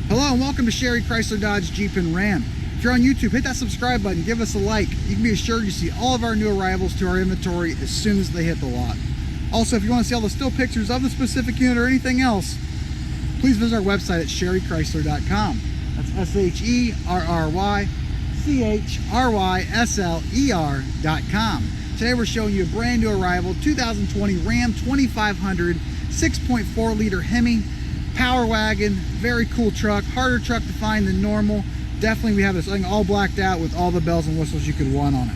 Hello and welcome to Sherry Chrysler Dodge Jeep and Ram. If you're on YouTube, hit that subscribe button, give us a like. You can be assured you see all of our new arrivals to our inventory as soon as they hit the lot. Also, if you want to see all the still pictures of the specific unit or anything else, please visit our website at sherrychrysler.com. That's SherryChrysler.com. Today we're showing you a brand new arrival, 2020 Ram 2500 6.4 liter Hemi. Power wagon, very cool truck, harder truck to find than normal. Definitely we have this thing all blacked out with all the bells and whistles you could want on it.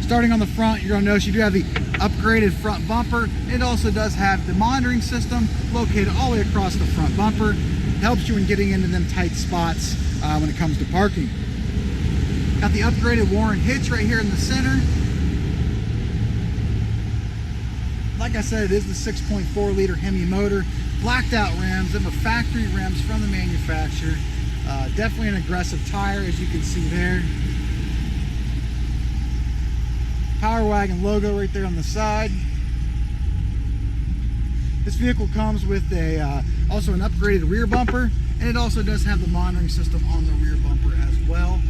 Starting on the front, you're gonna notice you do have the upgraded front bumper. It also does have the monitoring system located all the way across the front bumper. It helps you in getting into them tight spots when it comes to parking. Got the upgraded Warren hitch right here in the center. Like I said, it is the 6.4 liter Hemi motor. Blacked out rims, them are factory rims from the manufacturer. Definitely an aggressive tire, as you can see there. Power wagon logo right there on the side. This vehicle comes with a also an upgraded rear bumper, and it also does have the monitoring system on the rear bumper as well.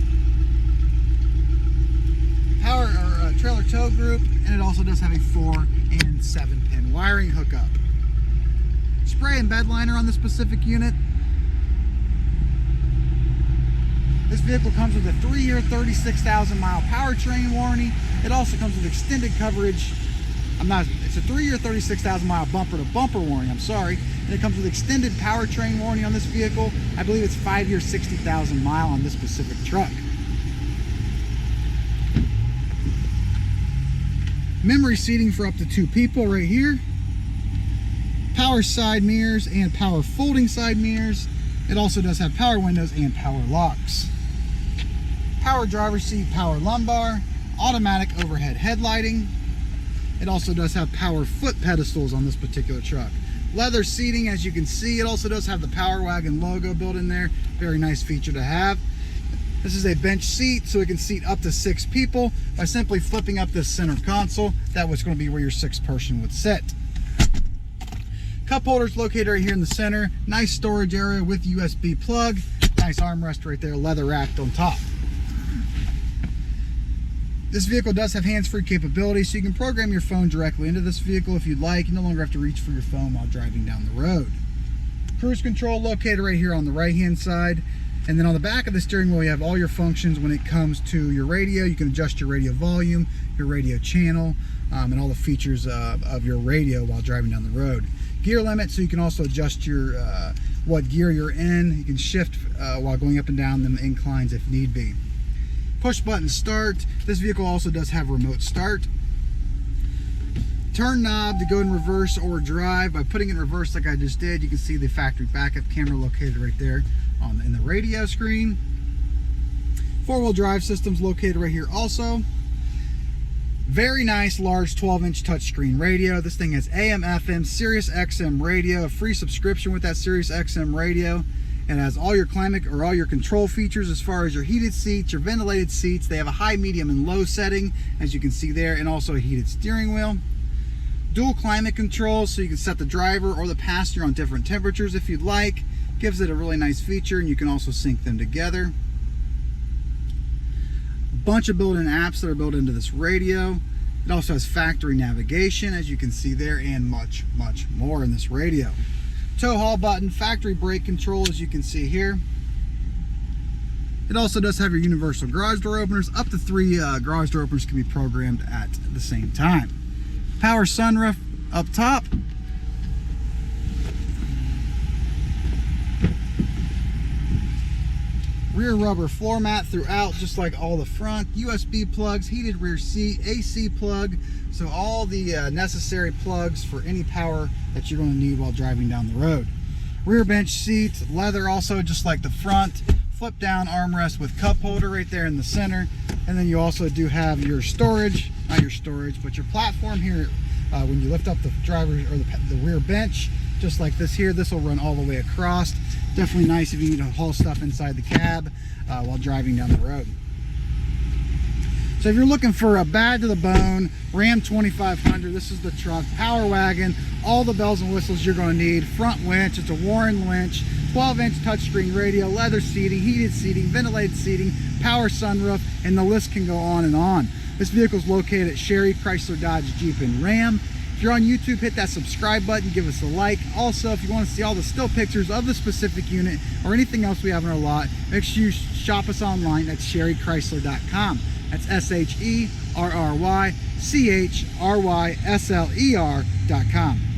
Power or trailer tow group, and it also does have a 4 and 7-pin wiring hookup. Spray and bed liner on this specific unit. This vehicle comes with a 3-year 36,000 mile powertrain warranty. It also comes with extended coverage. It's a 3-year 36,000 mile bumper to bumper warranty, I'm sorry. And it comes with extended powertrain warranty on this vehicle. I believe it's 5-year 60,000 mile on this specific truck. Memory seating for up to 2 people right here. Power side mirrors and power folding side mirrors. It also does have power windows and power locks. Power driver's seat, power lumbar, automatic overhead headlighting. It also does have power foot pedestals on this particular truck. Leather seating, as you can see. It also does have the Power Wagon logo built in there. Very nice feature to have. This is a bench seat, so it can seat up to 6 people by simply flipping up this center console. That was going to be where your 6th person would sit. Cup holders located right here in the center. Nice storage area with USB plug. Nice armrest right there, leather wrapped on top. This vehicle does have hands-free capability, so you can program your phone directly into this vehicle if you'd like. You no longer have to reach for your phone while driving down the road. Cruise control located right here on the right-hand side. And then on the back of the steering wheel, you have all your functions when it comes to your radio. You can adjust your radio volume, your radio channel, and all the features of your radio while driving down the road. Gear limit, so you can also adjust your what gear you're in. You can shift while going up and down them inclines if need be. Push button start. This vehicle also does have remote start. Turn knob to go in reverse or drive. By putting it in reverse like I just did, you can see the factory backup camera located right there in the radio screen. 4-wheel drive systems located right here also. Very nice large 12-inch touchscreen radio. This thing has AM, FM, Sirius XM radio, a free subscription with that Sirius XM radio. It has all your climate or all your control features as far as your heated seats, your ventilated seats. They have a high, medium, and low setting, as you can see there, and also a heated steering wheel. Dual climate controls, so you can set the driver or the passenger on different temperatures if you'd like. Gives it a really nice feature, and you can also sync them together. Bunch of built-in apps that are built into this radio. It also has factory navigation, as you can see there, and much, much more in this radio. Tow haul button, factory brake control, as you can see here. It also does have your universal garage door openers. Up to 3 garage door openers can be programmed at the same time. Power sunroof up top. Rear rubber floor mat throughout, just like all the front. USB plugs, heated rear seat, AC plug. So all the necessary plugs for any power that you're going to need while driving down the road. Rear bench seat, leather also, just like the front. Flip down armrest with cup holder right there in the center. And then you also do have your storage, not your storage, but your platform here. When you lift up the driver or the rear bench, just like this here, this will run all the way across. Definitely nice if you need to haul stuff inside the cab while driving down the road. So if you're looking for a bad to the bone Ram 2500, this is the truck. Power wagon, all the bells and whistles you're going to need. Front winch, it's a Warren winch, 12-inch touchscreen radio, leather seating, heated seating, ventilated seating, power sunroof, and the list can go on and on. This vehicle is located at Sherry Chrysler Dodge Jeep and Ram. If you're on YouTube, hit that subscribe button, give us a like. Also, if you want to see all the still pictures of the specific unit or anything else we have in our lot, make sure you shop us online at sherrychrysler.com. That's SHERRYCHRYSLER.com.